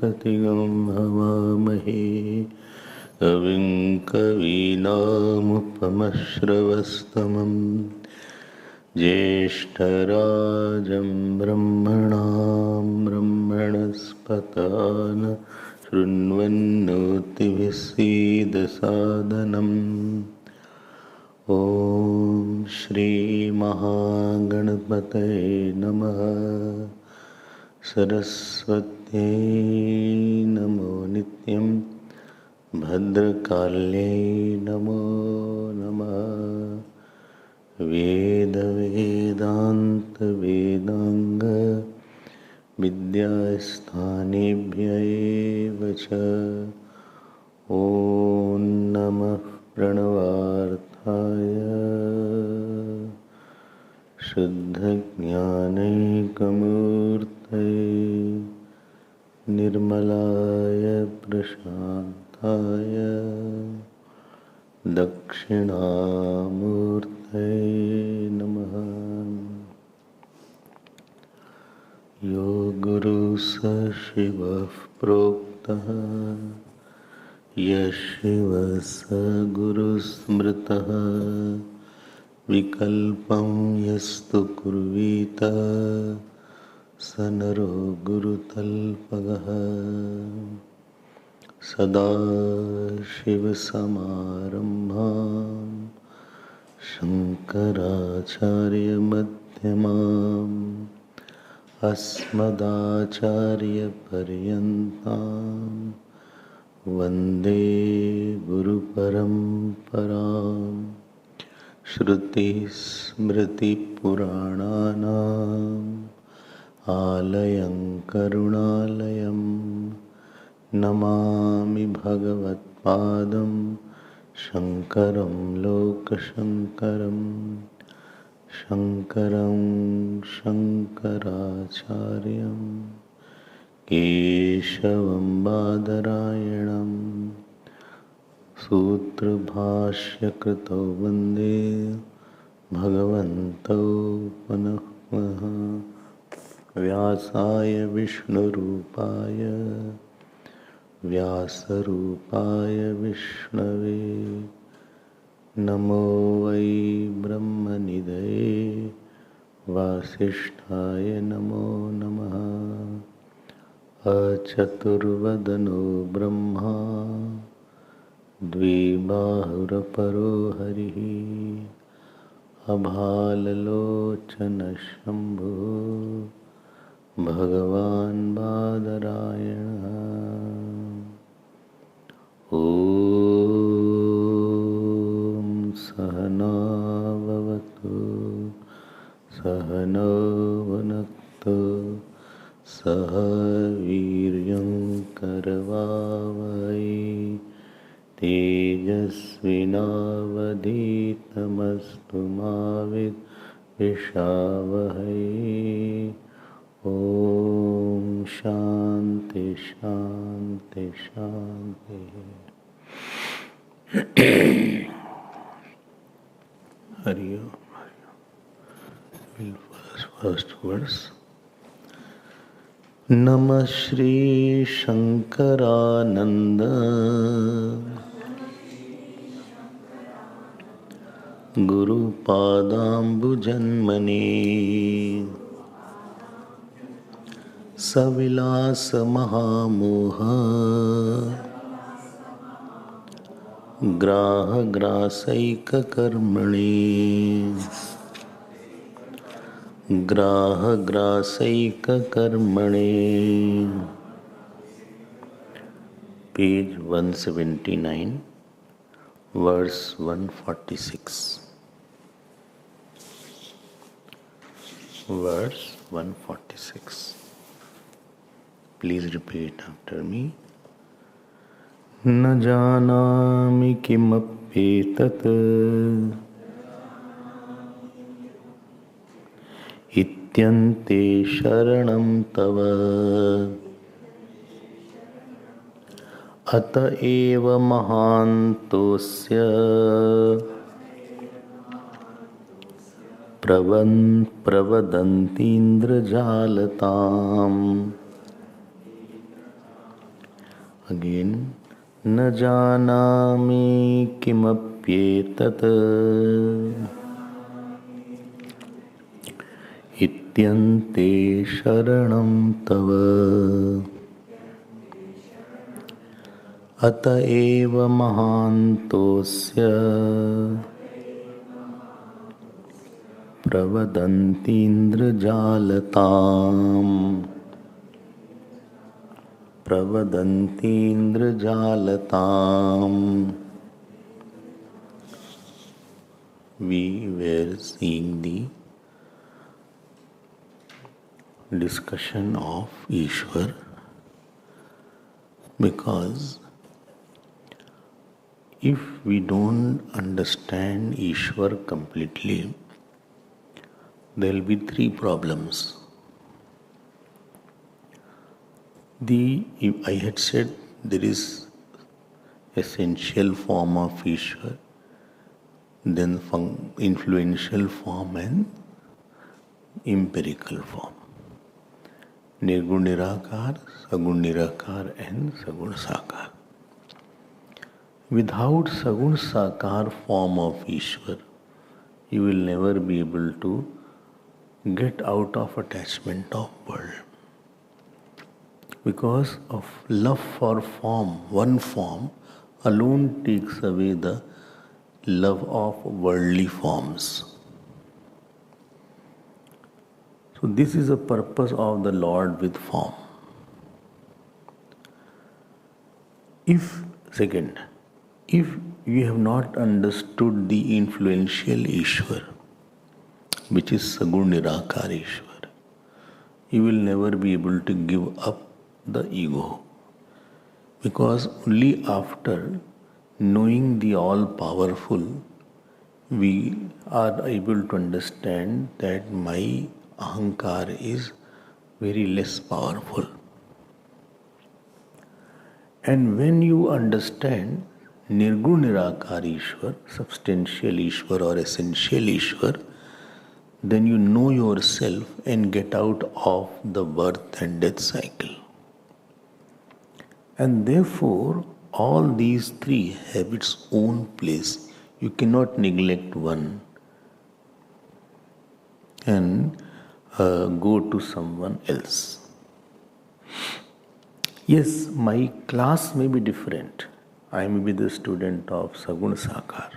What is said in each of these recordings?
गणपतिगं हवामहे कविं कवीनामुपमश्रवस्तमं ज्येष्ठराजं ब्रह्मणां ब्रह्मणस्पतान् शृण्वन्नोतिभिः सीदसादनम् ॐ श्री महागणपतये नमः। सरस्वत्यै नमो नित्यं भद्रकाल्यै नमो नमः। वेद वेदान्त वेदांग विद्यास्थानेभ्य एव च। ॐ नमः प्रणवार्थाय शुद्धज्ञानैकमूर्तये निर्मलाय प्रशान्ताय दक्षिणामूर्तये नमः। यो गुरुः स शिवः प्रोक्तः यः शिवः स गुरुः स्मृतः विकल्पं यस्तु कुर्वीत स नरो गुरुतल्पगः। सदाशिवसमारम्भां शङ्कराचार्यमध्यमाम् अस्मदाचार्यपर्यन्तां वन्दे गुरुपरम्पराम्। श्रुतिस्मृतिपुराणानाम् आलयं करुणालयं नमामि भगवत्पादं शङ्करं लोकशङ्करं। शङ्करं शङ्कराचार्यं केशवं बादरायणं सूत्रभाष्यकृतौ वन्दे भगवन्तौ पुनः पुनः। व्यासाय विष्णुरूपाय व्यासरूपाय विष्णवे नमो वै ब्रह्मनिधये वासिष्ठाय नमो नमः। अचतुर्वदनो ब्रह्मा द्विबाहुरपरो हरिः अभाललोचनशम्भुः भगवान् बादरायणः। ॐ सहना भवतु सहनौ भुनक्तु सह वीर्यं करवावहै तेजस्विनावधीतमस्तु मा विद्विषावहै। ॐ शान्ति शान्ति शान्ति। हरि ओम। First verse. नमः Shri Shankaranand गुरुपादाम्बुजन्मने सविलास महामोह ग्राहग्रासैककर्मणे ग्राहग्रासैककर्मणे। Page 179, verse 146. Verse 146. Please repeat after me. न जानामि किमप्येतत् इत्यन्ते शरणं तव अत एव महान्तोऽस्य प्रवदन्तीन्द्रजालताम्। Again, na janami kimapyetat ityante sharanam tava ataeva mahantosya pravadantindrajalatam pravadantindrajalatam. We were seeing the discussion of Ishwar, because if we don't understand Ishwar completely, there will be three problems. I had said there is essential form of Ishwar, then influential form and empirical form. Nirgun Nirakar, Sagun Nirakar and Sagun Sakar. Without Sagun Sakar form of Ishwar, you will never be able to get out of attachment of world. Because of love for form, one form alone takes away the love of worldly forms. So this is the purpose of the Lord with form. If you have not understood the influential Ishwar, which is Sagun Nirakar Ishwar, you will never be able to give up the ego. Because only after knowing the all-powerful, we are able to understand that my ahankar is very less powerful. And when you understand Nirgun Nirakar Ishwar, substantial Ishwar or essential Ishwar, then you know yourself and get out of the birth and death cycle. And therefore, all these three have its own place. You cannot neglect one and go to someone else. Yes, my class may be different. I may be the student of Sagun Sakar.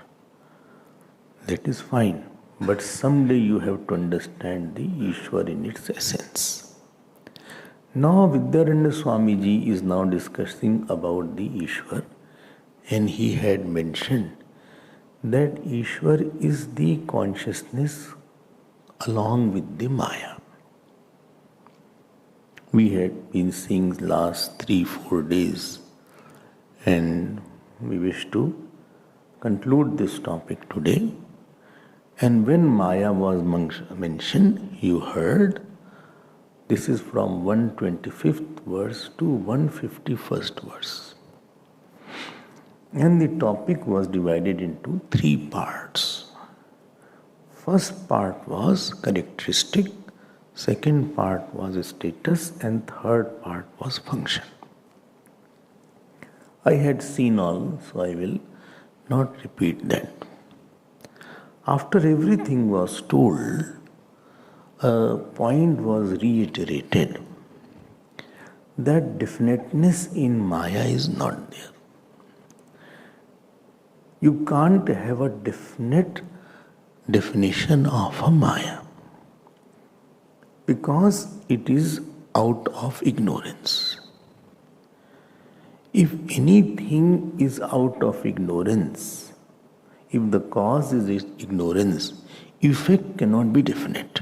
That is fine. But someday you have to understand the Ishwar in its essence. Now Vidyaranya Swamiji is now discussing about the Ishwar, and he had mentioned that Ishwar is the consciousness along with the Maya. We had been seeing last 3-4 days, and we wish to conclude this topic today. And when Maya was mentioned, you heard, this is from 125th verse to 151st verse. And the topic was divided into 3 parts. First part was characteristic, second part was status, and third part was function. I had seen all, so I will not repeat that. After everything was told, a point was reiterated that definiteness in Maya is not there. You can't have a definite definition of a Maya because it is out of ignorance. If anything is out of ignorance, if the cause is ignorance, effect cannot be definite.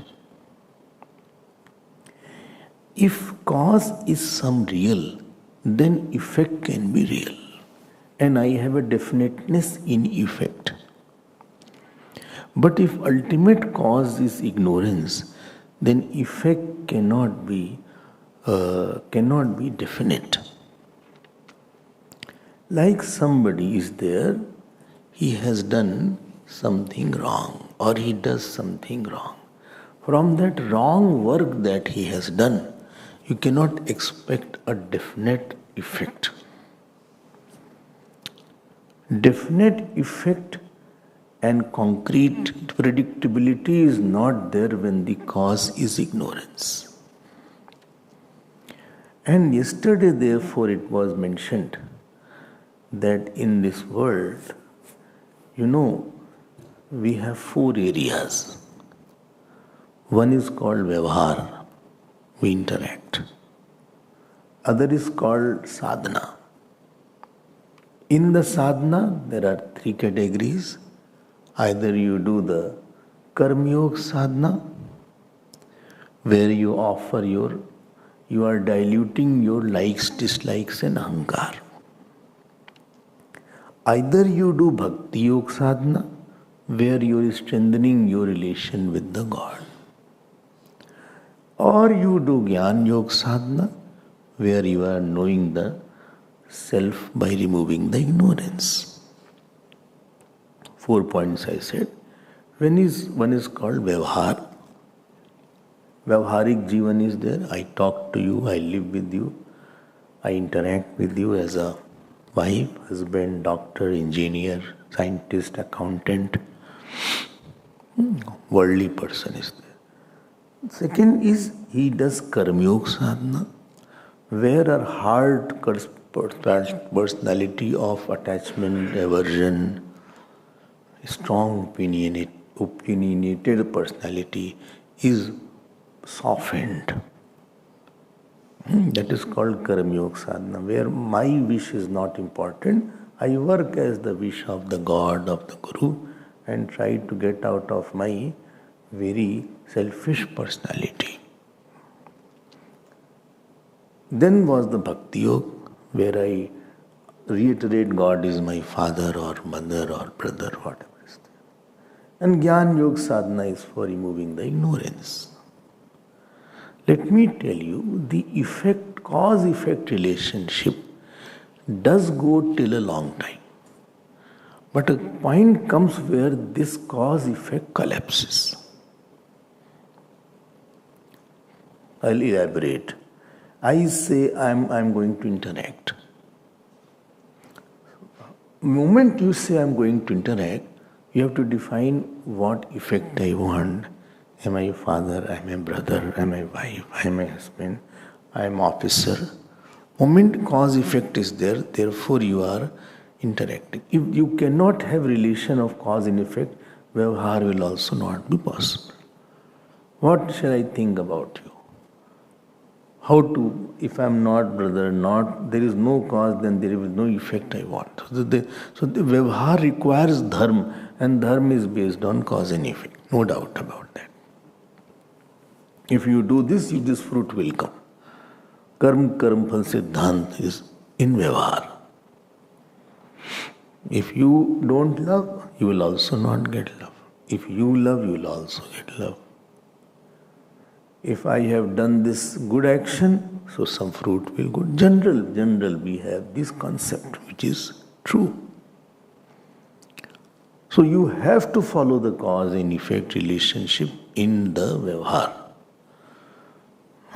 If cause is some real, then effect can be real. And I have a definiteness in effect. But if ultimate cause is ignorance, then effect cannot be definite. Like somebody is there, he has done something wrong or he does something wrong. From that wrong work that he has done, you cannot expect a definite effect. Definite effect and concrete predictability is not there when the cause is ignorance. And yesterday, therefore, it was mentioned that in this world, we have 4 areas. One is called Vyavhar, we interact. Other is called Sadhana. In the sadhana, there are 3 categories. Either you do the Karma Yoga sadhana, where you are diluting your likes, dislikes and ahankar. Either you do Bhakti Yoga sadhana, where you are strengthening your relation with the God. Or you do Jnana Yoga sadhana, where you are knowing the self by removing the ignorance. 4 points I said. One is called Vyavhar. Vyavharik Jivan is there. I talk to you, I live with you, I interact with you as a wife, husband, doctor, engineer, scientist, accountant. Worldly person is there. Second is he does Karma Yoga sadhana, where our hard personality of attachment, aversion, strong opinionated personality is softened. That is called Karma Yoga sadhana, where my wish is not important. I work as the wish of the God, of the Guru, and try to get out of my very selfish personality. Then was the Bhakti Yoga, where I reiterate God is my father or mother or brother, whatever is there. And Jnana Yoga sadhana is for removing the ignorance. Let me tell you, the cause-effect relationship does go till a long time. But a point comes where this cause-effect collapses. I'll elaborate. I say I'm going to interact. The moment you say I'm going to interact, you have to define what effect I want. Am I a father? Am I a brother? Am I a wife? Am I a husband? I am officer. Moment cause effect is there, therefore you are interacting. If you cannot have relation of cause and effect, Vyavhar will also not be possible. What shall I think about you? How to, if I am not brother, there is no cause, then there is no effect I want. So the Vyavhar requires dharma, and dharma is based on cause and effect. No doubt about that. If you do this fruit will come. Karma phal siddhant is in Vyavhar. If you don't love, you will also not get love. If you love, you will also get love. If I have done this good action, so some fruit will go. General, we have this concept which is true. So you have to follow the cause and effect relationship in the Vyavhar.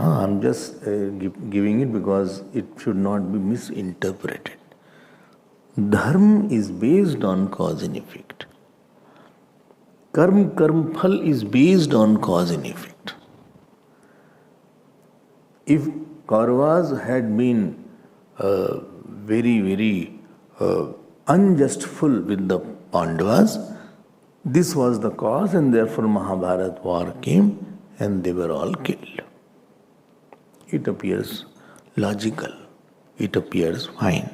I'm just giving it because it should not be misinterpreted. Dharma is based on cause and effect. Karma phal is based on cause and effect. If Kauravas had been very unjustful with the Pandavas, this was the cause, and therefore Mahabharat war came and they were all killed. It appears logical. It appears fine.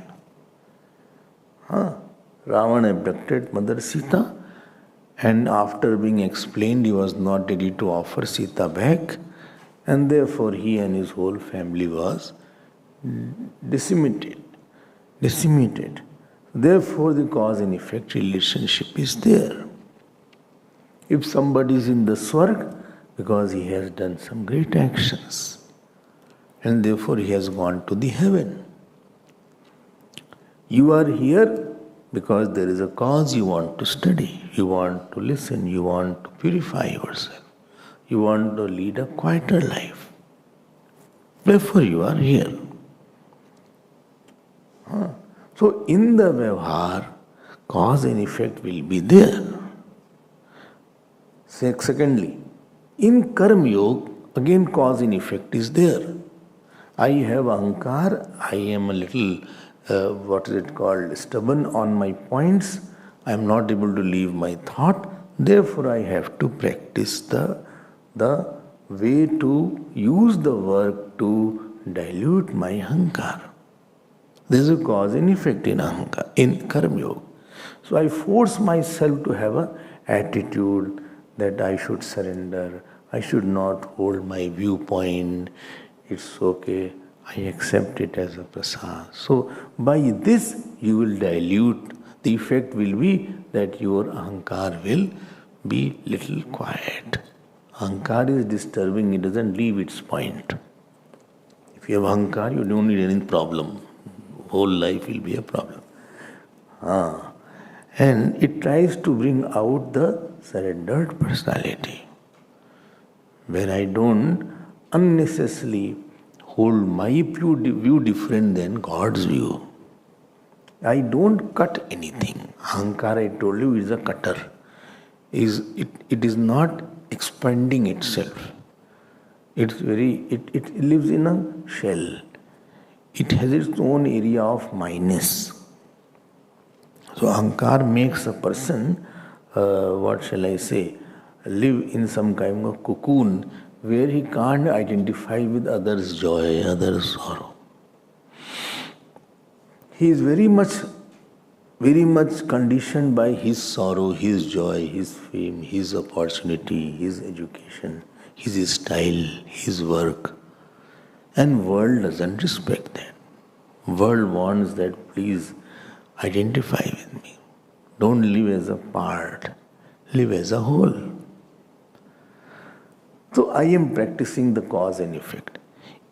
Ravana abducted Mother Sita, and after being explained, he was not ready to offer Sita back, and therefore he and his whole family was decimated. Therefore, the cause and effect relationship is there. If somebody is in the Swarg, because he has done some great actions, and therefore he has gone to the heaven. You are here because there is a cause you want to study, you want to listen, you want to purify yourself, you want to lead a quieter life. Therefore you are here. So in the Vyavhar, cause and effect will be there. Secondly, in Karma Yoga, again cause and effect is there. I have ahankar, I am a little, stubborn on my points, I am not able to leave my thought, therefore I have to practice the way to use the work to dilute my ahankar. There is a cause and effect in ahankar, in Karma Yoga. So I force myself to have an attitude that I should surrender, I should not hold my viewpoint, it's okay, I accept it as a prasad. So by this you will dilute, the effect will be that your ahankar will be little quiet. Ahankar is disturbing, it doesn't leave its point. If you have ahankar, you don't need any problem. Whole life will be a problem. And it tries to bring out the surrendered personality, where I don't unnecessarily hold my view different than God's view. I don't cut anything. Ahankar, I told you, is a cutter. It is not expanding itself. It lives in a shell. It has its own area of minus. So ahankar makes a person, live in some kind of cocoon where he can't identify with others' joy, others' sorrow. He is very much conditioned by his sorrow, his joy, his fame, his opportunity, his education, his style, his work. And world doesn't respect that. World wants that, please identify with me. Don't live as a part, live as a whole. So I am practicing the cause and effect.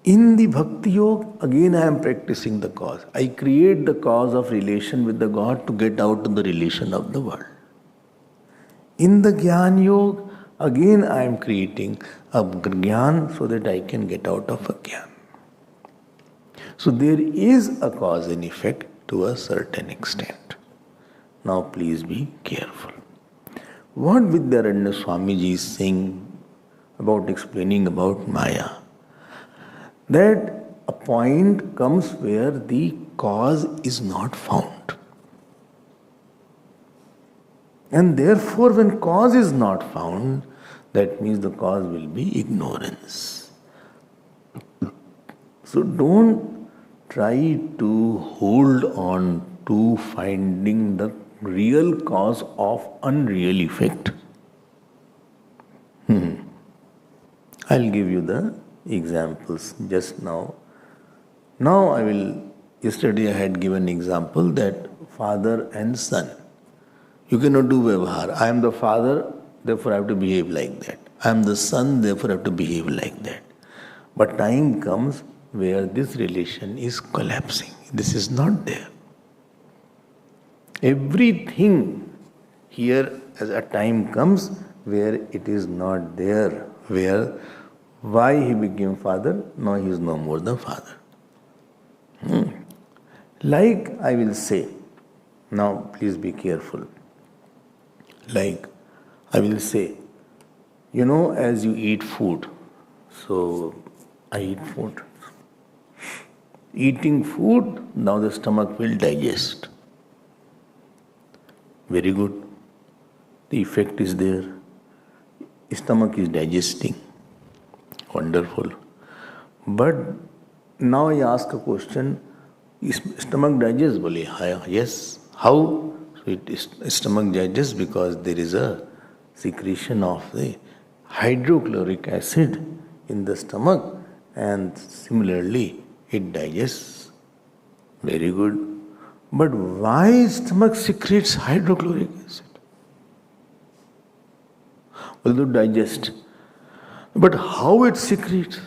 In the Bhakti Yoga, again I am practicing the cause. I create the cause of relation with the God to get out of the relation of the world. In the Jnana Yoga, again I am creating a Jnana so that I can get out of a Jnana. So there is a cause and effect to a certain extent. Now please be careful. What Vidyaranya Swamiji is saying about explaining about Maya, that a point comes where the cause is not found. And therefore when cause is not found, that means the cause will be ignorance. So don't try to hold on to finding the real cause of unreal effect. I'll give you the examples just now. Yesterday I had given example that father and son. You cannot do vyavahar. I am the father, therefore I have to behave like that. I am the son, therefore I have to behave like that. But time comes where this relation is collapsing. This is not there. Everything here as a time comes where it is not there, where why he became father, now he is no more the father. Like I will say, now please be careful. Like I will say, as you eat food, so I eat food. Eating food, now the stomach will digest. Very good. The effect is there. Stomach is digesting. Wonderful. But now I ask a question, is stomach digests? Yes. How? So stomach digests because there is a secretion of the hydrochloric acid in the stomach, and similarly it digests. Very good. But why stomach secretes hydrochloric acid? Although digest. But how it secretes?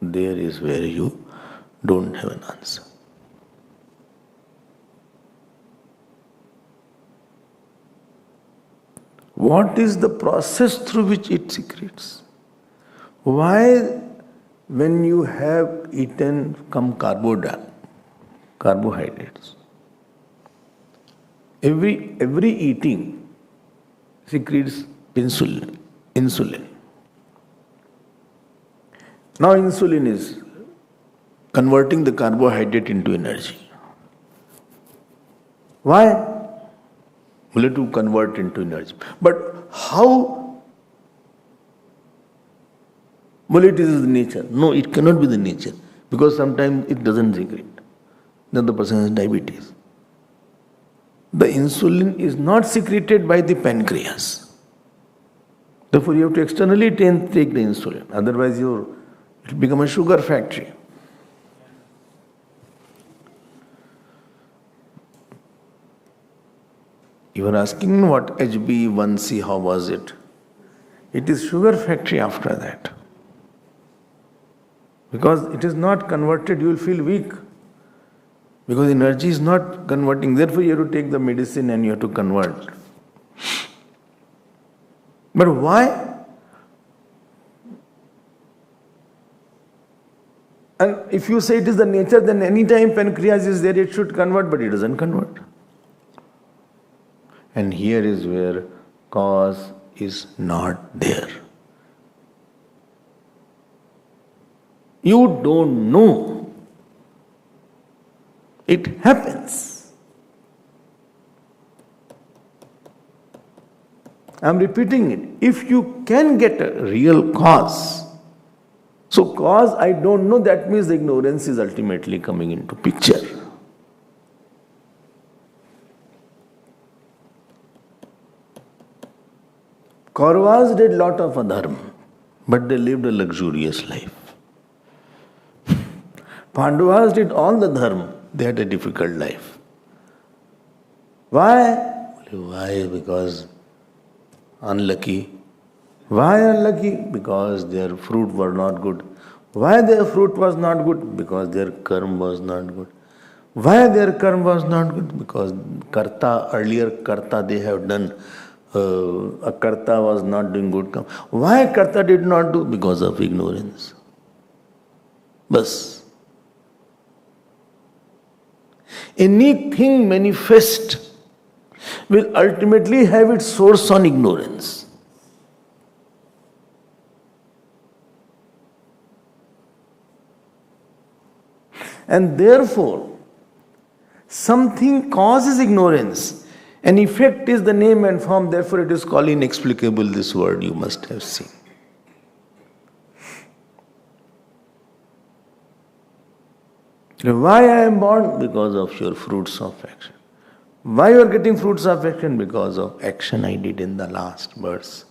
There is where you don't have an answer. What is the process through which it secretes? Why, when you have eaten some carbohydrates, Every eating secretes insulin. Insulin. Now insulin is converting the carbohydrate into energy. Why? Only to convert into energy. But how? Well, it is the nature. No, it cannot be the nature. Because sometimes it doesn't secrete. Then the person has diabetes. The insulin is not secreted by the pancreas. Therefore, you have to externally take the insulin. Otherwise, it will become a sugar factory. You are asking what HB1C, how was it? It is sugar factory after that. Because it is not converted, you will feel weak. Because energy is not converting. Therefore, you have to take the medicine and you have to convert. But why? And if you say it is the nature, then any time pancreas is there, it should convert, but it doesn't convert. And here is where cause is not there. You don't know. It happens. I'm repeating it. If you can get a real cause, so cause I don't know, that means ignorance is ultimately coming into picture. Kauravas did lot of adharma, but they lived a luxurious life. Pandavas did all the dharma, they had a difficult life. Why? Why? Because unlucky. Why unlucky? Because their fruit were not good. Why their fruit was not good? Because their karma was not good. Why their karma was not good? Because earlier karta they have done, a karta was not doing good karma. Why karta did not do? Because of ignorance. Bas. Anything manifest will ultimately have its source on ignorance. And therefore, something causes ignorance. An effect is the name and form, therefore it is called inexplicable, this word you must have seen. Why I am born? Because of your fruits of action. Why you are getting fruits of action? Because of action I did in the last verse.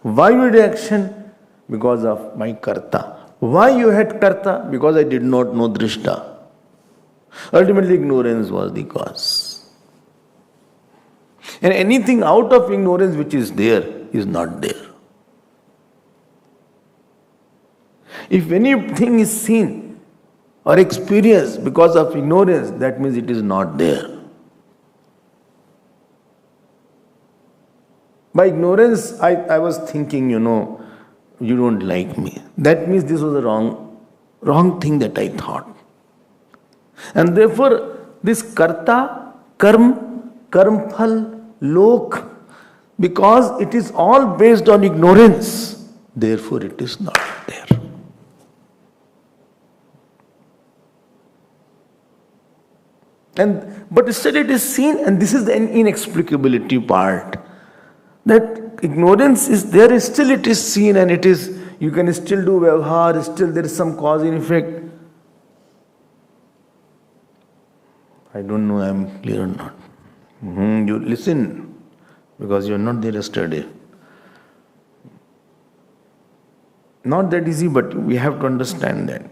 Why you did action? Because of my karta. Why you had karta? Because I did not know drishta. Ultimately, ignorance was the cause. And anything out of ignorance which is there is not there. If anything is seen or experienced because of ignorance, that means it is not there. By ignorance, I was thinking, you don't like me. That means this was a wrong thing that I thought. And therefore, this karta, karmphal, lok, because it is all based on ignorance, therefore it is not there. But still it is seen, and this is the inexplicability part. That ignorance is there, still it is seen, and you can still do vyavhar, still there is some cause and effect. I don't know I am clear or not. You listen, because you are not there yesterday. Not that easy, but we have to understand that.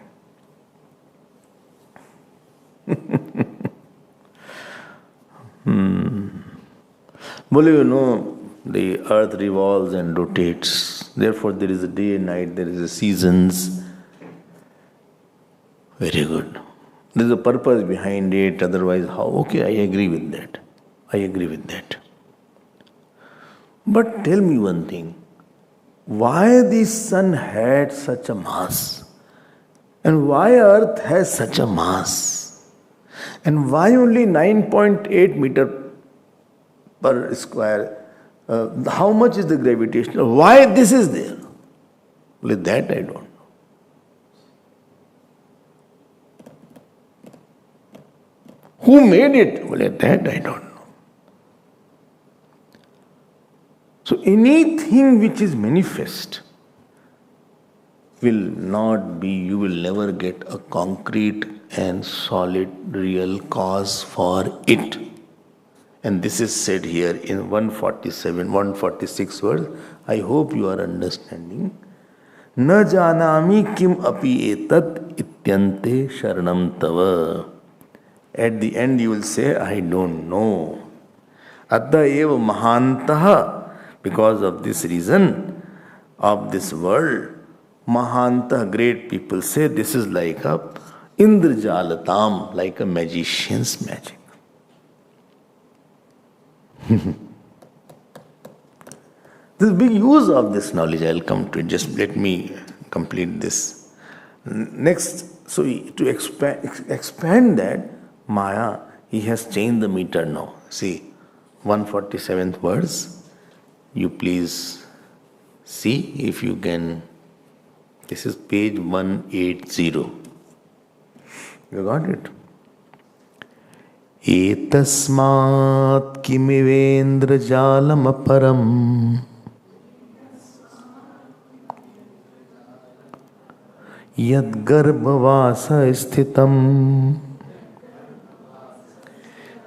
Well, the earth revolves and rotates. Therefore, there is a day and night, there is a seasons. Very good. There is a purpose behind it, otherwise how? Okay, I agree with that. But tell me one thing. Why the sun had such a mass? And why earth has such a mass? And why only 9.8 meter per square. How much is the gravitational? Why this is there? Well, that I don't know. Who made it? Well, that I don't know. So anything which is manifest will not be, you will never get a concrete and solid real cause for it. And this is said here in 147, 146 verse. I hope you are understanding. Na janami kim api etat ityante sharanam tava. At the end you will say, I don't know. Atta eva mahantaha. Because of this reason of this world, mahanta, great people say this is like a indrajalatam, like a magician's magic. This big use of this knowledge, I'll come to it. Just let me complete this. Next, so to expand that, Maya, he has changed the meter now. See, 147th verse. You please see if you can. This is page 180. You got it? Etasmat kimivendra jalam aparam yad garbhavasa sthitam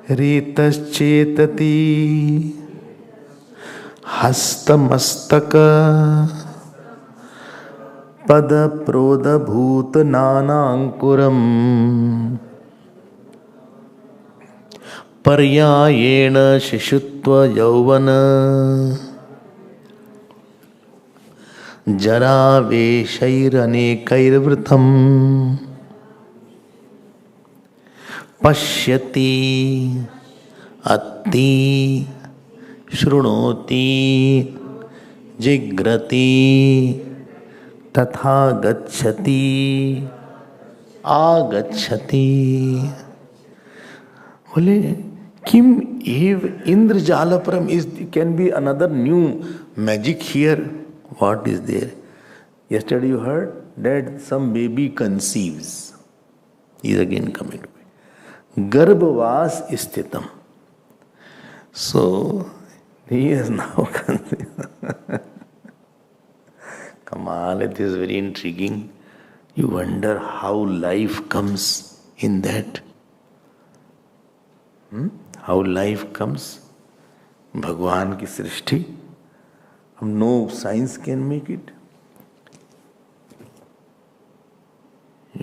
ritaschetati Hastamastaka Pada Prodha Bhuta Nanankuram Paryayena Shishutva Yauvana Jara Veshairane Kairvritam Pashyati Atti Shrunoti Jigrati Tatha Gacchati Agacchati. Bole, Kim Ev Indrajalaparam can be another new magic here. What is there? Yesterday you heard that some baby conceives. He is again coming to me. Garbhavas isthitam. So, he is now conceived. Kamal, it is very intriguing. You wonder how life comes in that. How life comes. Bhagwan ki srishti. No science can make it.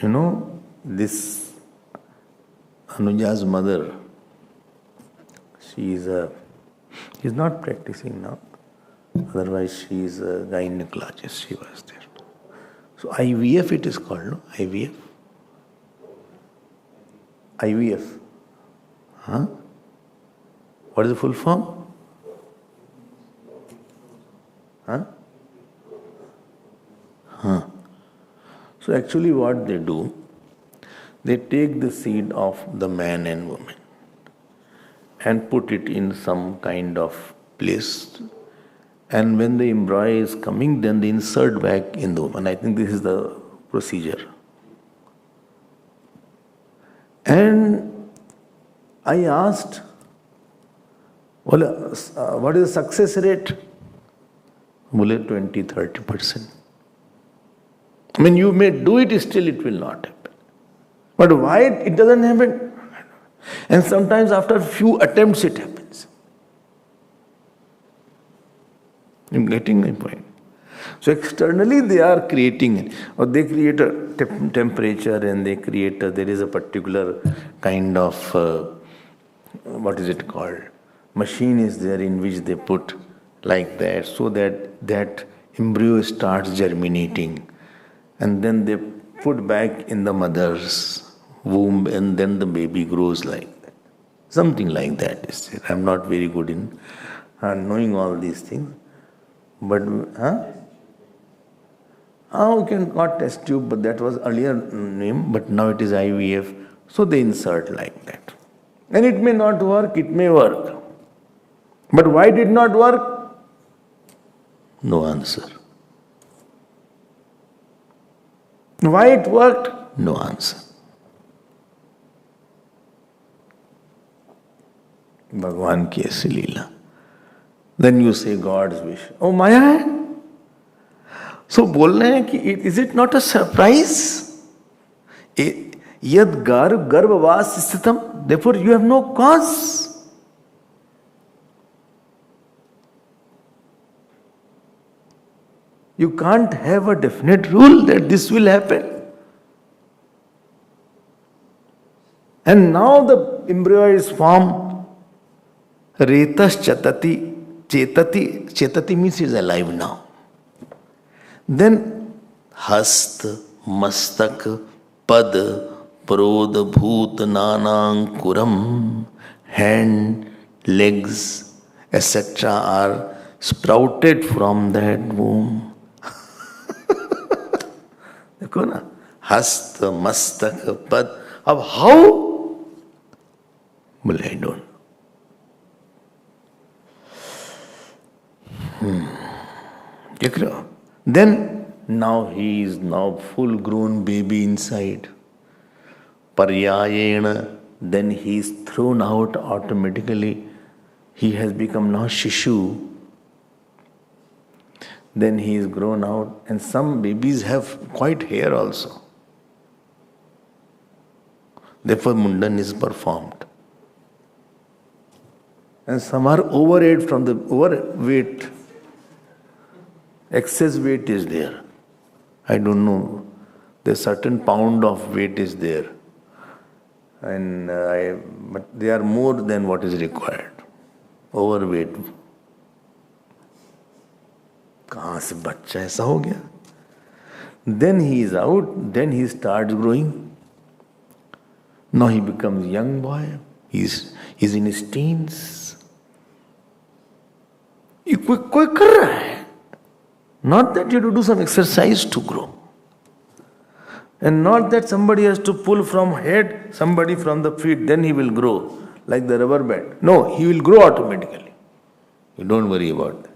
You know, this Anuja's mother, she is not practicing now. Otherwise, she is a gynecologist. She was there. So IVF it is called, no? IVF. IVF. Huh? What is the full form? Huh? Huh. So actually what they do, they take the seed of the man and woman and put it in some kind of place. And when the embryo is coming, then they insert back in the woman. I think this is the procedure. And I asked, well, what is the success rate? Well, 20-30%. I mean, you may do it, still it will not happen. But why it doesn't happen? And sometimes after a few attempts it happens. I'm getting my point. So externally they are creating, or they create a temperature and they create, there is a particular kind of, what is it called? Machine is there in which they put like that, so that embryo starts germinating. And then they put back in the mother's womb and then the baby grows like that. Something like that is there. I'm not very good in knowing all these things. But, we can call test tube, but that was earlier name, but now it is IVF. So they insert like that. And it may not work, it may work. But why did not work? No answer. Why it worked? No answer. Bhagwan ki aisi leela. Then you say God's wish. Oh, Maya hai. So बोल रहे हैं कि is it not a surprise? Yad garbhavas sthitam. Therefore you have no cause. You can't have a definite rule that this will happen. And now the embryo is formed. Retas chatati. Chetati means he is alive now. Then hast, mastak, pad, prodh, bhoot, nanankuram, hand, legs, etc. are sprouted from that womb. देखो ना, हस्त, मस्तक, पद. अब how? बोले I don't know. देख रहे हो? Then now he is now full grown baby inside. Paryayena, then he is thrown out automatically. He has become now Shishu. Then he is grown out, and some babies have quite hair also. Therefore Mundan is performed. And some are overweight from the overweight. Excess weight is there. I don't know. There's certain pound of weight is there. And but they are more than what is required. Overweight. कहाँ से बच्चा ऐसा हो गया? Then he is out, then he starts growing. Now he becomes young boy. He's in his teens. ये कोई कर रहा है. Not that you have to do some exercise to grow. And not that somebody has to pull from head, somebody from the feet, then he will grow like the rubber band. No, he will grow automatically. You don't worry about that.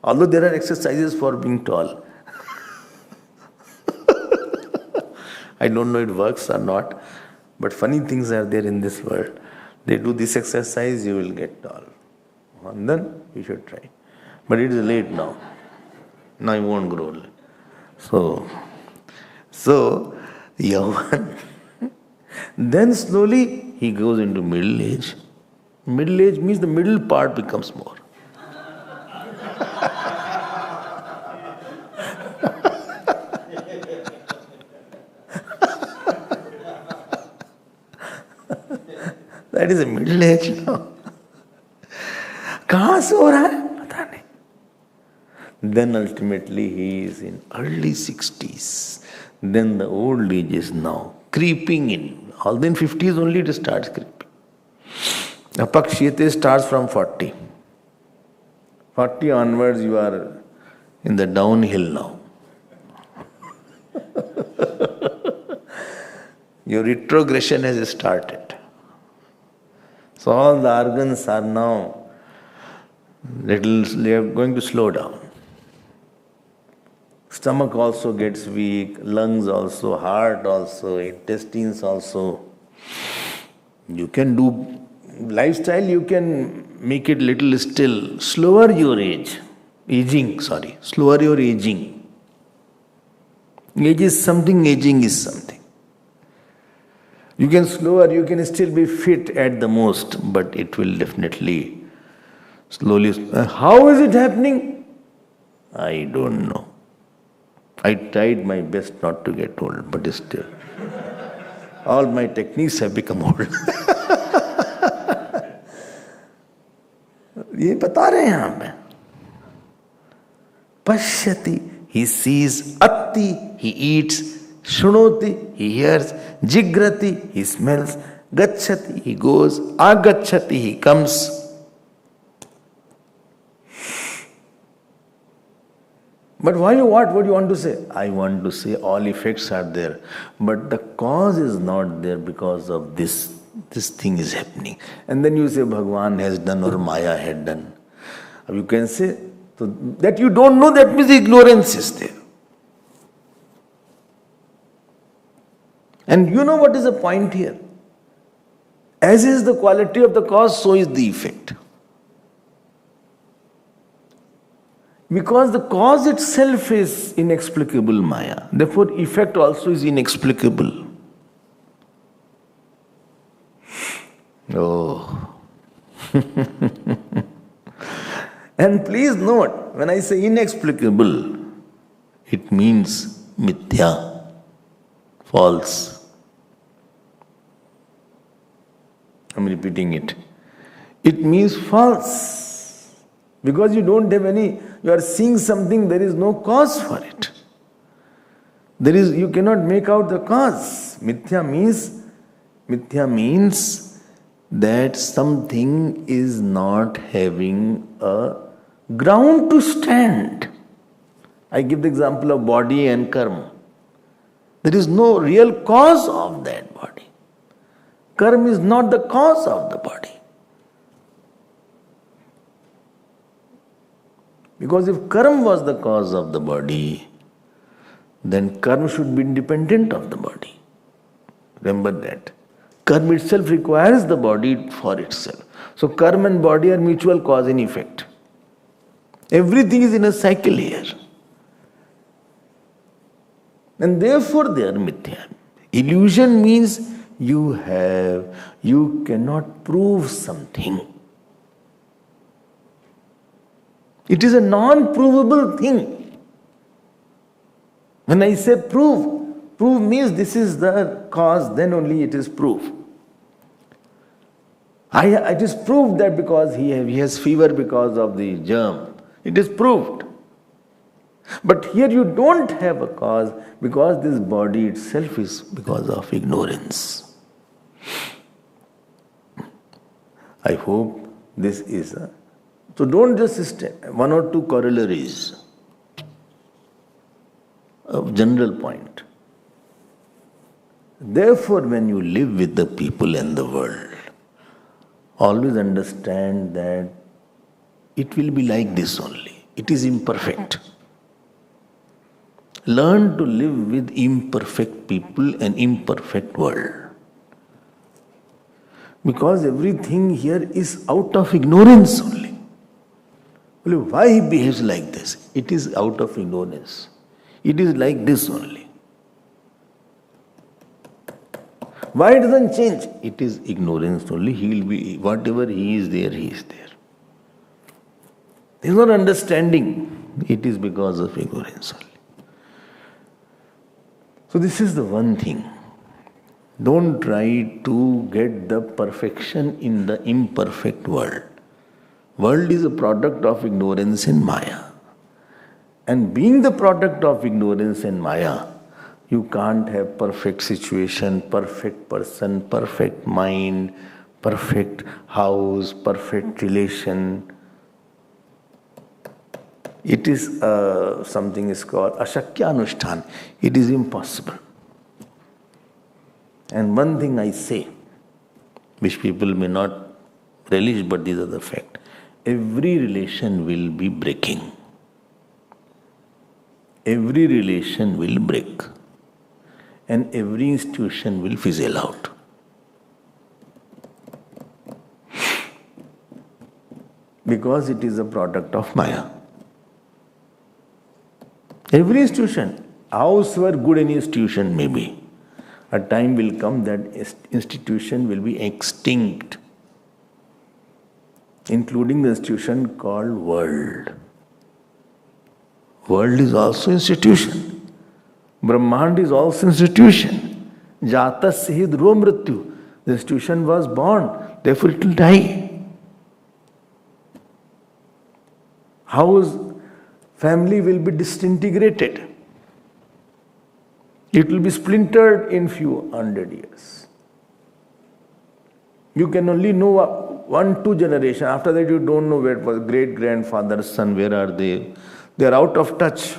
Although there are exercises for being tall. I don't know if it works or not, but funny things are there in this world. They do this exercise, you will get tall. And then you should try. But it is late now. Now you won't grow. So Yavan. Then slowly he goes into middle age. Middle age means the middle part becomes more. That is a middle age now. कहाँ से हो रहा है? पता नहीं. Then ultimately he is in early 60s. Then the old age is now creeping in. Although in 50s only it starts creeping. Apakshiyate starts from 40. 40 onwards you are in the downhill now. Your retrogression has started. So all the organs are now they are going to slow down. Stomach also gets weak, lungs also, heart also, intestines also. You can do lifestyle, you can make it little still. Slower your slower your aging. Age is something, aging is something. You can slower, you can still be fit at the most, but it will definitely slowly. How is it happening? I don't know. I tried my best not to get old, but still. All my techniques have become old. ये बता रहे हैं यहाँ पे. Pashyati, he sees. Atti, he eats. Shunoti, he hears. Jigrati, he smells. Gacchati, he goes. Agacchati, he comes. But what do you want to say? I want to say all effects are there. But the cause is not there because of this this thing is happening. And then you say Bhagwan has done or Maya had done. You can say so that you don't know, that means ignorance is there. And you know what is the point here? As is the quality of the cause, so is the effect. Because the cause itself is inexplicable Maya, therefore effect also is inexplicable. Oh. And please note, when I say inexplicable, it means mithya, false. I'm repeating it. It means false. Because you don't have any, you are seeing something, there is no cause for it. You cannot make out the cause. Mithya means that something is not having a ground to stand. I give the example of body and karma. There is no real cause of that body. Karma is not the cause of the body. Because if karma was the cause of the body, then karma should be independent of the body. Remember that. Karma itself requires the body for itself. So karma and body are mutual cause and effect. Everything is in a cycle here. And therefore they are mithya. Illusion means you cannot prove something. It is a non-provable thing. When I say prove means this is the cause, then only it is proof. It is proved that because he has fever because of the germ. It is proved. But here you don't have a cause because this body itself is because of ignorance. I hope this is a... So don't just one or two corollaries. A general point. Therefore, when you live with the people and the world, always understand that it will be like this only. It is imperfect. Learn to live with imperfect people and imperfect world. Because everything here is out of ignorance only. Why he behaves like this? It is out of ignorance. It is like this only. Why it doesn't change? It is ignorance only. He will be, whatever he is there, he is there. There is not understanding. It is because of ignorance only. So this is the one thing. Don't try to get the perfection in the imperfect world. World is a product of ignorance and Maya. And being the product of ignorance and Maya, you can't have perfect situation, perfect person, perfect mind, perfect house, perfect relation. It is something is called ashakya anushtan. It is impossible. And one thing I say, which people may not relish, but these are the fact. Every relation will be breaking. Every relation will break. And every institution will fizzle out. Because it is a product of Maya. Every institution, however good any institution may be, a time will come that institution will be extinct, including the institution called world. World is also institution. Brahmand is also institution. Jatasya dhruva mrityu. The institution was born, therefore it will die. House, family will be disintegrated. It will be splintered in few hundred years. You can only know 1-2 generations. After that you don't know where it was. Great-grandfather, son, where are they? They are out of touch.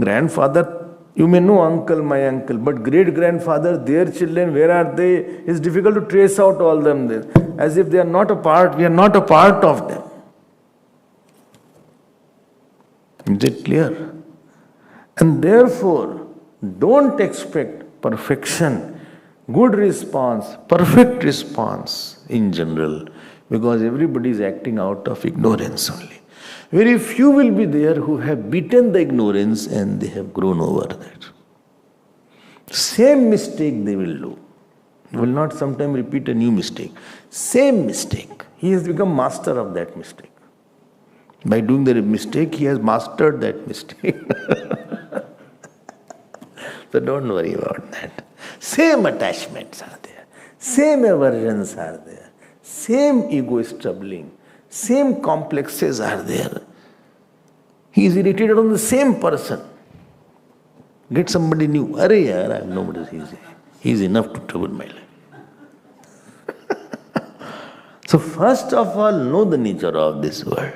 Grandfather You may know uncle, my uncle, but great-grandfather, their children, where are they? It's difficult to trace out all them there. As if they are not a part, we are not a part of them. Is it clear? And therefore, don't expect perfection, good response, perfect response in general, because everybody is acting out of ignorance only. Very few will be there who have beaten the ignorance and they have grown over that. Same mistake they will do. Will not sometime repeat a new mistake. Same mistake. He has become master of that mistake. By doing the mistake, he has mastered that mistake. So don't worry about that. Same attachments are there. Same aversions are there. Same ego is troubling. Same complexes are there. He is irritated on the same person. Get somebody new. Arre yaar, I have nobody. He is enough to trouble my life. So first of all, know the nature of this world.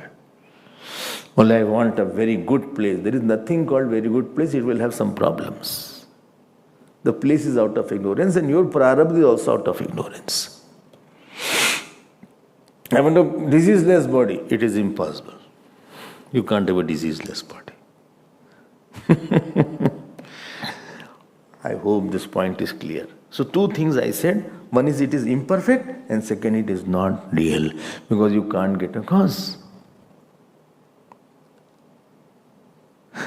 Well, I want a very good place. There is nothing called very good place. It will have some problems. The place is out of ignorance and your prarabdha is also out of ignorance. I want a diseaseless body. It is impossible. You can't have a diseaseless body. I hope this point is clear. So two things I said. One is it is imperfect and second it is not real because you can't get a cause.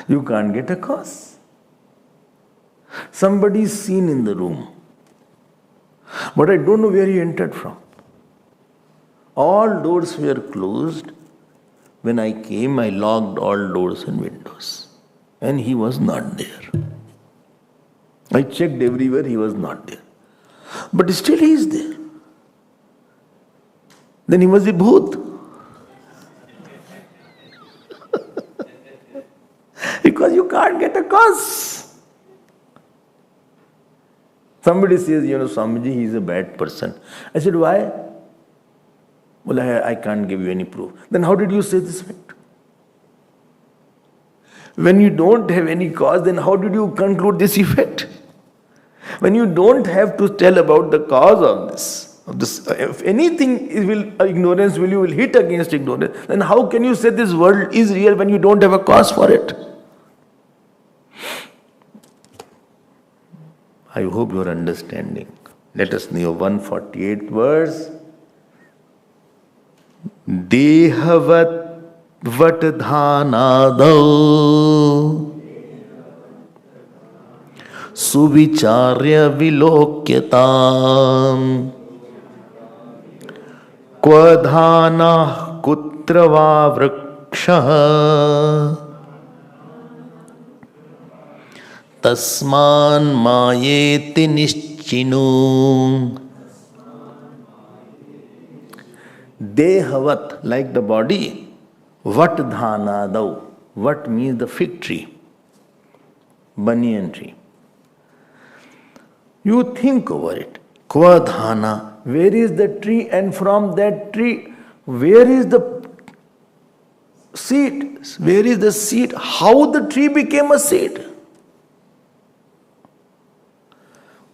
You can't get a cause. Somebody is seen in the room, but I don't know where he entered from. All doors were closed. When I came, I locked all doors and windows. And he was not there. I checked everywhere, he was not there. But still he is there. Then he must be bhoot. Because you can't get a cause. Somebody says, Swamiji, he is a bad person. I said, why? Well, I can't give you any proof. Then how did you say this fact? When you don't have any cause, then how did you conclude this effect? When you don't have to tell about the cause of this, if anything ignorance you will hit against ignorance, then how can you say this world is real when you don't have a cause for it? I hope you are understanding. Let us know 148th verse. Dehavat vatdhanadau suvicharya vilokyatam kvadhana kutra va vriksha tasman mayeti nischinu. Dehavat, like the body. Vat dhanadau. Vat means the fig tree, banyan tree. You think over it. Kvadhana, where is the tree? And from that tree, where is the seed? Where is the seed? How the tree became a seed?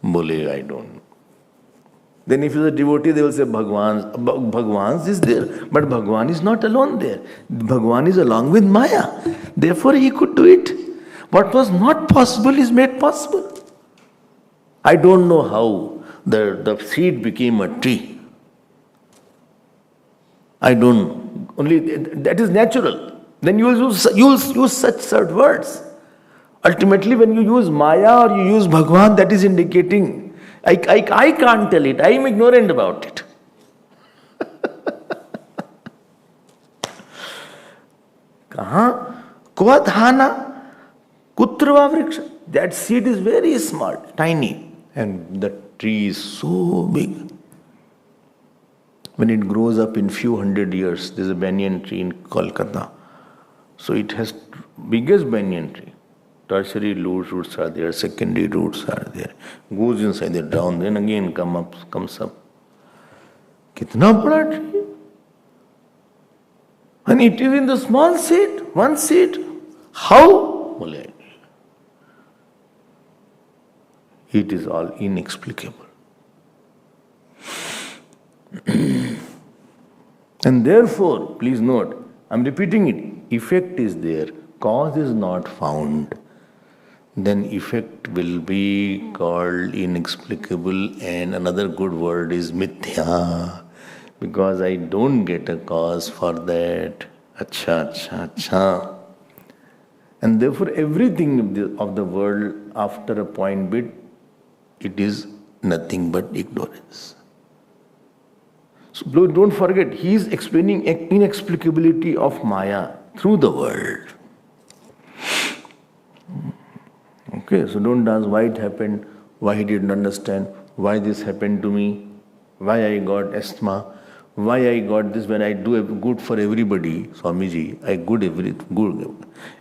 Bole, I don't know. Then if you are a devotee, they will say Bhagwan is there. But Bhagwan is not alone there. Bhagwan is along with Maya. Therefore he could do it. What was not possible is made possible. I don't know how the seed became a tree. I don't know. Only that is natural. Then you will use such words. Ultimately, when you use Maya or you use Bhagwan, that is indicating I can't tell it. I am ignorant about it. Kaha? Kvadhana kutrava vriksha. That seed is very small, tiny. And the tree is so big. When it grows up in few hundred years, there is a banyan tree in Kolkata. So it has biggest banyan tree. Tertiary roots are there, secondary roots are there. Goes inside the ground, then again comes up. Kitna bada tree? And it is in the small seed, one seed. How? It is all inexplicable. And therefore, please note, I'm repeating it, effect is there, cause is not found. Then effect will be called inexplicable, and another good word is mithya, because I don't get a cause for that. Acha. And therefore everything of the world after a point bit, it is nothing but ignorance. So don't forget, he is explaining inexplicability of Maya through the world. Okay, so don't ask why it happened, why he didn't understand, why this happened to me, why I got asthma, why I got this when I do good for everybody, Swamiji,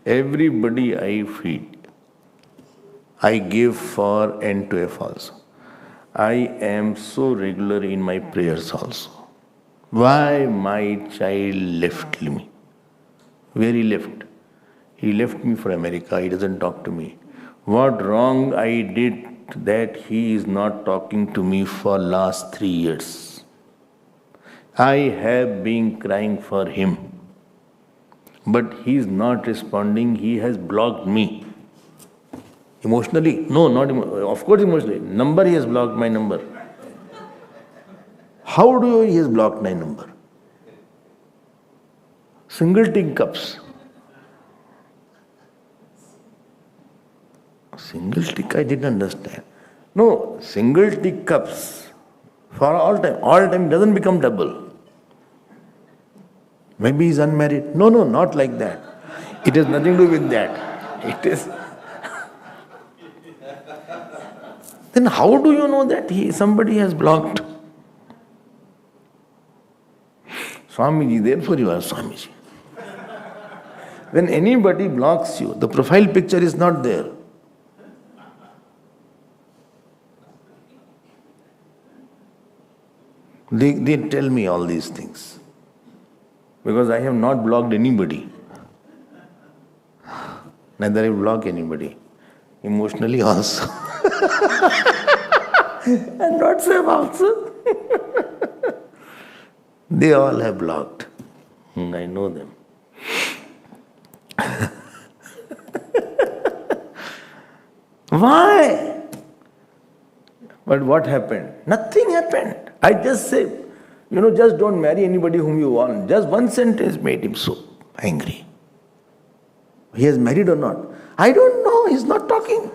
everybody I feed. I give for N to F also. I am so regular in my prayers also. Why my child left me? Where he left? He left me for America, he doesn't talk to me. What wrong I did that he is not talking to me for last 3 years? I have been crying for him, but he is not responding, he has blocked me. Emotionally? No, not of course emotionally. Number, he has blocked my number. How do you, he has blocked my number? Single tick cups. Single tick, I didn't understand. No, single tick cups for all time doesn't become double. Maybe he's unmarried. No, not like that. It has nothing to do with that. It is. Then how do you know that somebody has blocked? Swamiji, therefore you are Swamiji. When anybody blocks you, the profile picture is not there. They tell me all these things. Because I have not blocked anybody. Neither I block anybody. Emotionally also. And not safe also. They all have blocked. I know them. Why? But what happened? Nothing happened. I just said, just don't marry anybody whom you want. Just one sentence made him so angry. He has married or not? I don't know. He's not talking.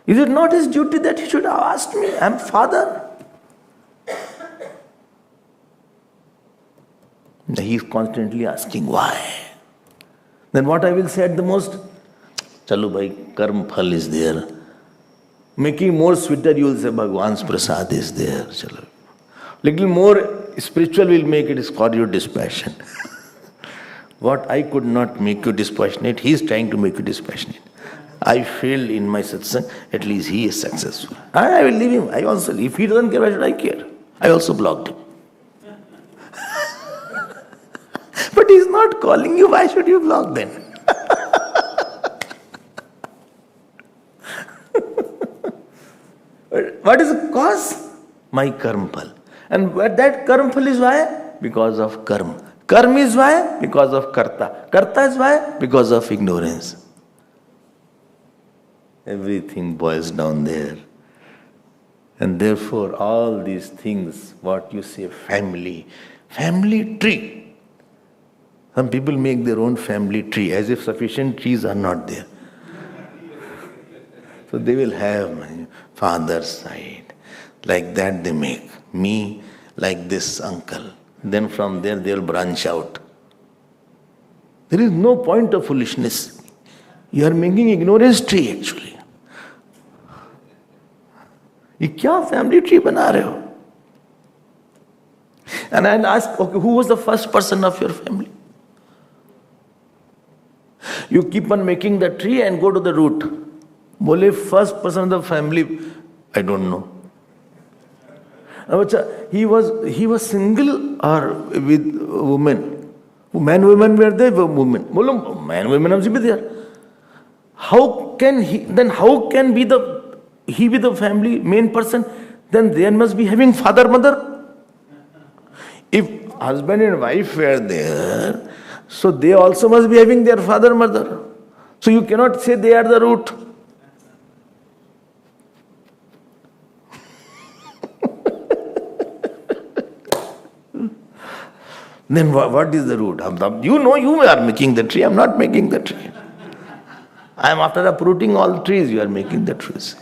Is it not his duty that he should have asked me? I'm father. He is constantly asking why. Then what I will say at the most? Chalu bhai, karm phal is there. Making more sweeter, you will say Bhagwan's prasad is there. Chalo. Little more spiritual will make it is for your dispassion. What I could not make you dispassionate, he is trying to make you dispassionate. I failed in my satsang, at least he is successful. I will leave him. I also, if he doesn't care, why should I care? I also blocked him. But he is not calling you, why should you block then? What is the cause? My karmphal. And that karmphal is why? Because of karma. Karma is why? Because of karta. Karta is why? Because of ignorance. Everything boils down there. And therefore all these things, what you say, family tree. Some people make their own family tree as if sufficient trees are not there. So they will have my father's side. Like that they make. Me like this uncle. Then from there they will branch out. There is no point of foolishness. You are making ignorance tree actually. ये क्या family tree बना रहे हो? And I'll ask, okay, who was the first person of your family? You keep on making the tree and go to the root. बोले first person of the family, I don't know. He was single or with women? Man, women were there, women. बोलो man, women हमसे भी there. How can he be the family main person? Then there must be having father, mother. If husband and wife were there, so they also must be having their father, mother. So you cannot say they are the root. Then what is the root? You know you are making the tree, I am not making the tree. I am after uprooting all trees, you are making the trees.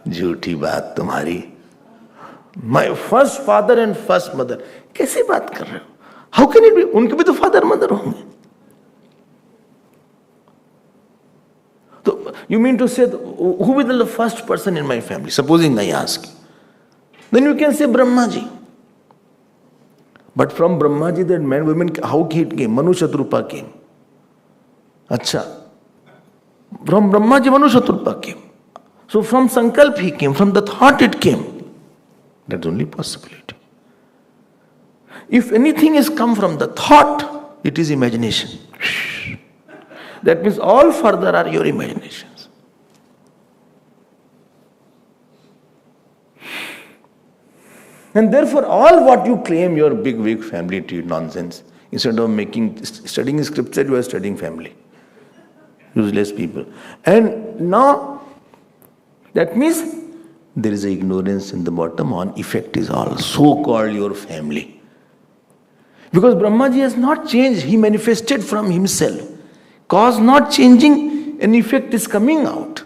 झूठी बात तुम्हारी. My first father and first mother. कैसे बात कर रहे हो? How can it be? उनके भी तो father mother होंगे. So you mean to say who is the first person in my family? Supposing I ask, then you can say Brahmaji. But from Brahmaji, that man, women, how it came? Manu Shatrupa came. Acha. From Brahmaji, Manu Shatrupa came. So from Sankalp he came, from the thought it came. That's only possibility. If anything has come from the thought, it is imagination. That means all further are your imaginations. And therefore, all what you claim your big family tree nonsense. Instead of studying scripture, you are studying family. Useless people. And now, that means there is an ignorance in the bottom on effect is all. So-called your family. Because Brahmaji has not changed. He manifested from himself. Cause not changing, an effect is coming out.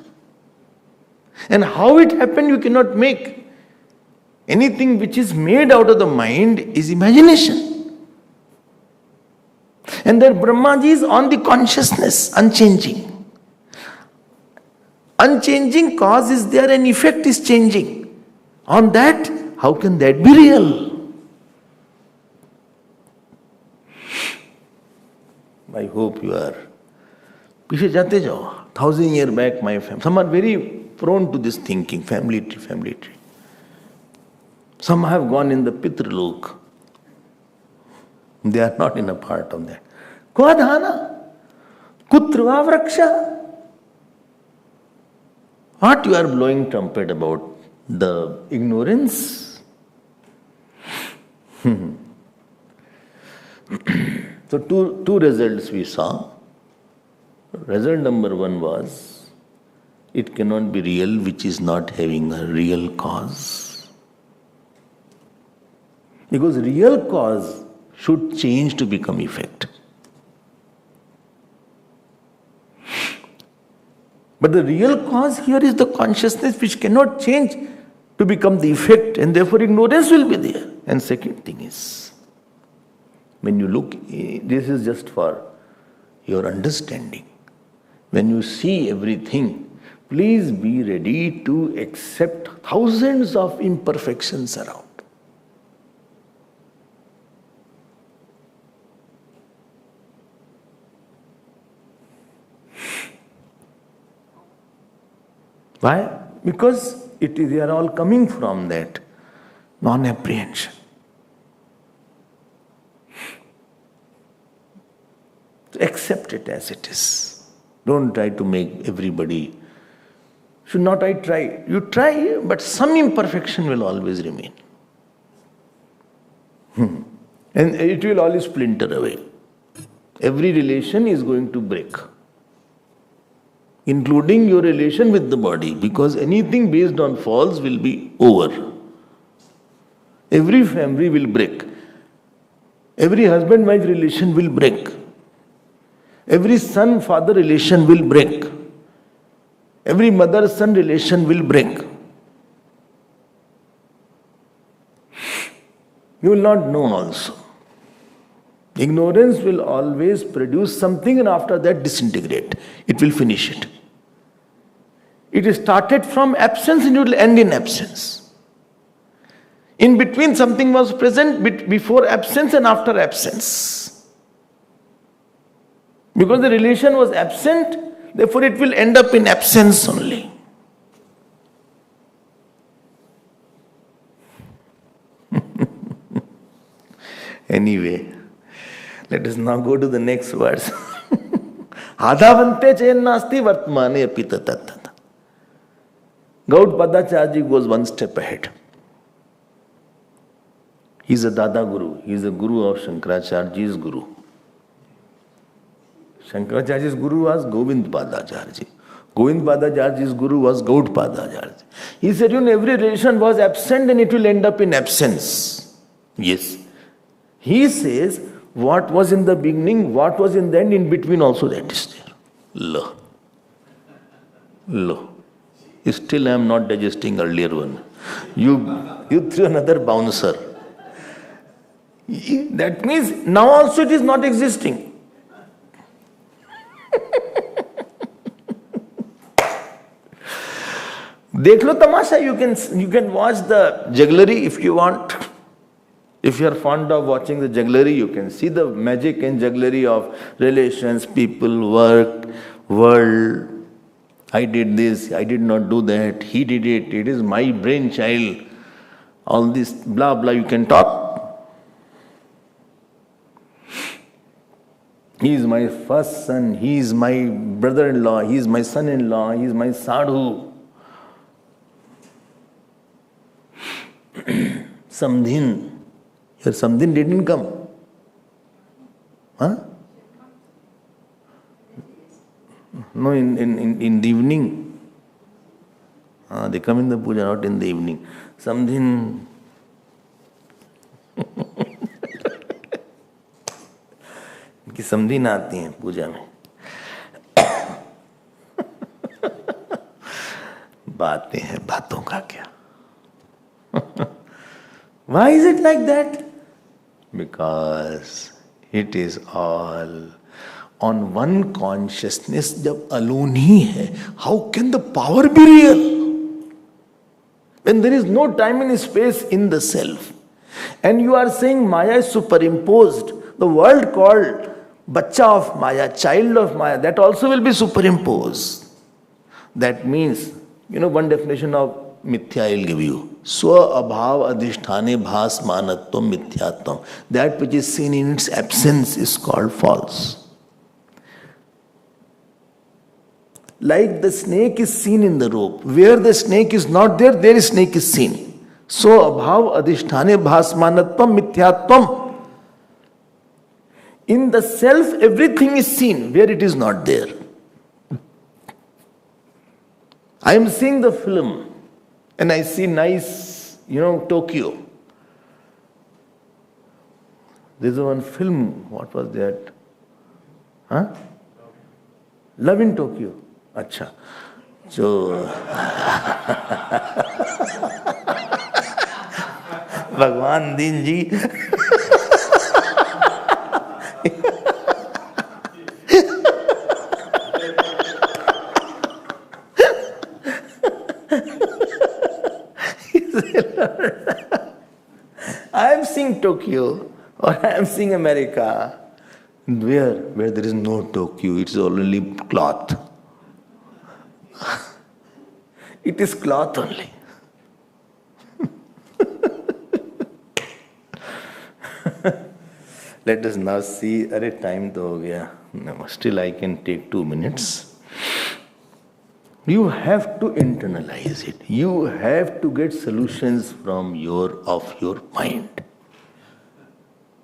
And how it happened you cannot make. Anything which is made out of the mind is imagination. And that Brahmaji is on the consciousness, unchanging. Unchanging cause is there and effect is changing. On that, how can that be real? I hope you are. पीछे जाते जाओ. 1,000 years back, my family. Some are very prone to this thinking, family tree. Some have gone in the Pitralok. They are not in a part of that. Kvadhana, kutrva vraksha. What you are blowing trumpet about? The ignorance? So two results we saw. Result number 1 was, it cannot be real which is not having a real cause. Because real cause should change to become effect. But the real cause here is the consciousness which cannot change to become the effect, and therefore ignorance will be there. And second thing is, when you look, this is just for your understanding. When you see everything, please be ready to accept thousands of imperfections around. Why? Because they are all coming from that non-apprehension. Accept it as it is. Don't try to make everybody. Should not I try? You try, but some imperfection will always remain. And it will always splinter away. Every relation is going to break, including your relation with the body, because anything based on false will be over. Every family will break. Every husband-wife relation will break. Every son-father relation will break. Every mother-son relation will break. You will not know also. Ignorance will always produce something and after that disintegrate. It will finish it. It started from absence and it will end in absence. In between something was present before absence and after absence. Because the relation was absent, therefore it will end up in absence only. Anyway, let us now go to the next verse. Adhavante chain nasti vartmane api tatat. Gaudpadacharya goes one step ahead. He is a Dada Guru. He is a Guru of Shankaracharya's Guru. Shankaracharya's Guru was Govind Padacharya. Govind Padacharya's Guru was Gaudpadacharya. He said, every relation was absent and it will end up in absence. Yes. He says, what was in the beginning, what was in the end, in between also that is there. Lo. Still I am not digesting earlier one. You threw another bouncer. That means now also it is not existing. Dekh lo tamasha, you can watch the jugglery if you want. If you are fond of watching the jugglery, you can see the magic and jugglery of relations, people, work, world. I did this, I did not do that, he did it, it is my brainchild. All this blah blah you can talk. He is my first son, he is my brother-in-law, he is my son-in-law, he is my sadhu. Samdhin. Your Samdhin didn't come. Huh? No, in the evening. They come in the puja, not in the evening. Samdhin. इनकी समझीन आती हैं पूजा में. बातें हैं, बातों का क्या? Why is it like that? Because it is all on one consciousness. जब alone ही है, how can the power be real? When there is no time and space in the self, and you are saying Maya is superimposed, the world called Bacha of Maya, child of Maya, that also will be superimposed. That means, one definition of mithya I will give you. Swa abhav adhisthane bhas manatvam mithyatvam. That which is seen in its absence is called false. Like the snake is seen in the rope. Where the snake is not there, there is snake is seen. Swa abhav adhisthane bhas manatvam mithyatvam. In the self, everything is seen where it is not there. I am seeing the film and I see nice, Tokyo. There's one film, what was that? Huh? Love in Tokyo. Acha. So, Bhagwan Din ji. I am seeing Tokyo or I am seeing America. Where there is no Tokyo, it is only cloth. It is cloth only. Let us now see. Arey, time to ho gaya. No, still I can take 2 minutes. You have to internalize it. You have to get solutions from your mind.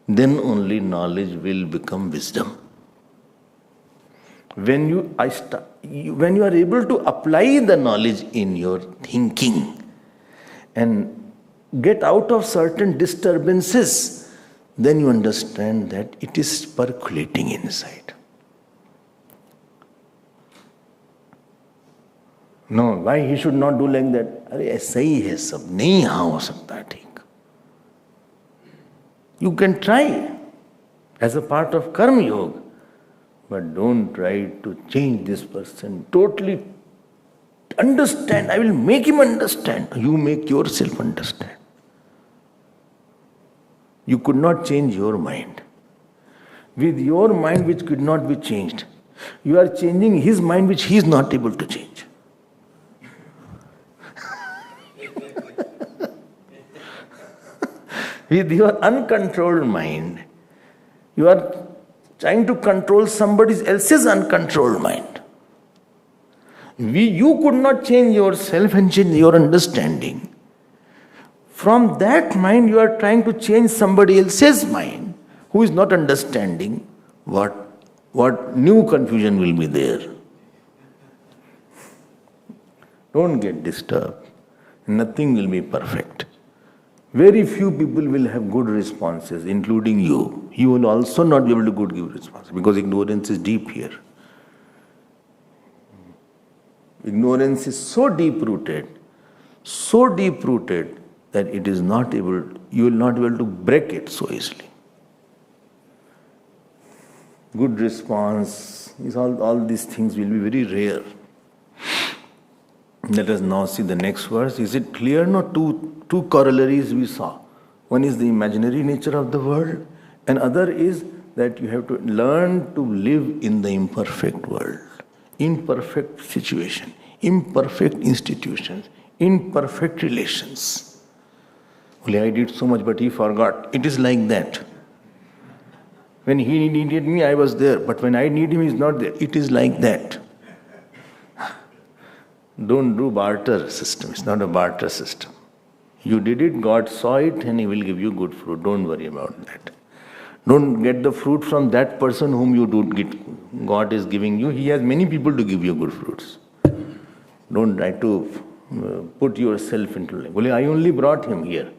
Then only knowledge will become wisdom. When you are able to apply the knowledge in your thinking and get out of certain disturbances, then you understand that it is percolating inside. No, why he should not do like that? अरे ऐसा ही है सब, नहीं यहाँ हो सकता ठीक. You can try as a part of karma yoga, but don't try to change this person. Totally understand. I will make him understand. You make yourself understand. You could not change your mind. With your mind which could not be changed, you are changing his mind which he is not able to change. With your uncontrolled mind, you are trying to control somebody else's uncontrolled mind. You could not change yourself and change your understanding. From that mind, you are trying to change somebody else's mind who is not understanding what new confusion will be there. Don't get disturbed. Nothing will be perfect. Very few people will have good responses, including you. You will also not be able to give responses because ignorance is deep here. Ignorance is so deep-rooted that it is not able, you will not be able to break it so easily. Good response is all these things will be very rare. Let us now see the next verse. Is it clear? No, two corollaries we saw. One is the imaginary nature of the world, and other is that you have to learn to live in the imperfect world, imperfect situation, imperfect institutions, imperfect relations. Only I did so much, but he forgot. It is like that. When he needed me, I was there, but when I need him, he is not there. It is like that. Don't do barter system. It's not a barter system. You did it, God saw it, and He will give you good fruit. Don't worry about that. Don't get the fruit from that person whom you do get. God is giving you. He has many people to give you good fruits. Don't try to put yourself into life. Well, I only brought him here.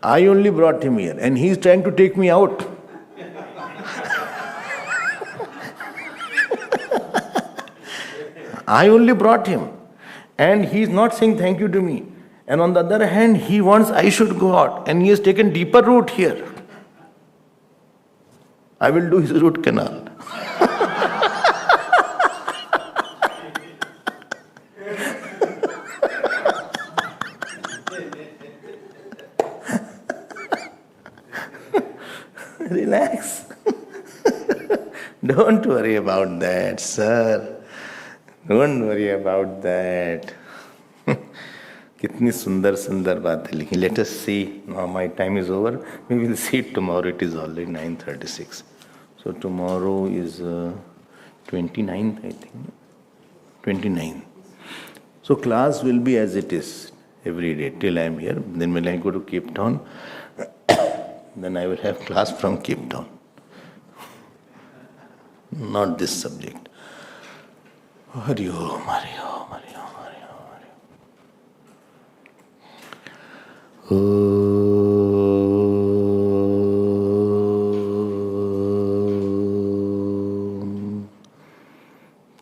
I only brought him here, and he is trying to take me out. I only brought him, and he is not saying thank you to me. And on the other hand, he wants I should go out, and he has taken deeper route here. I will do his root canal. Relax. Don't worry about that, sir. Don't worry about that. कितनी सुंदर सुंदर बातें लिखी. Let us see. Now my time is over. We will see it tomorrow. It is already 9:36. So tomorrow is 29th, I think. 29th. So class will be as it is every day till I am here. Then when I go to Cape Town, then I will have class from Cape Town. Not this subject. Hari Om, Hari Om, Hari Om, Hari Om, Hari Om.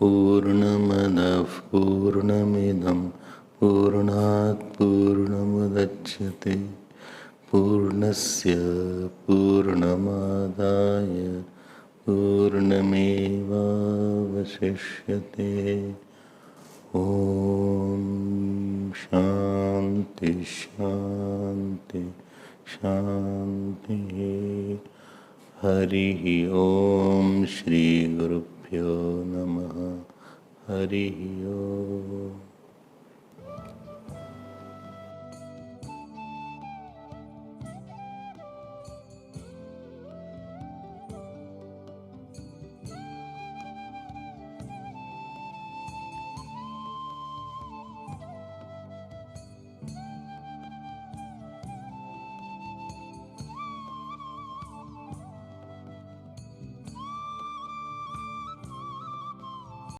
Purnamadav Purnamidam Purnat Purnamudachyate Purnasya Purnamadaya Purnameva Vasishyate. Om Shanti Shanti Shanti. Hari Om Shri Gurubhyo Namaha. Hari Om.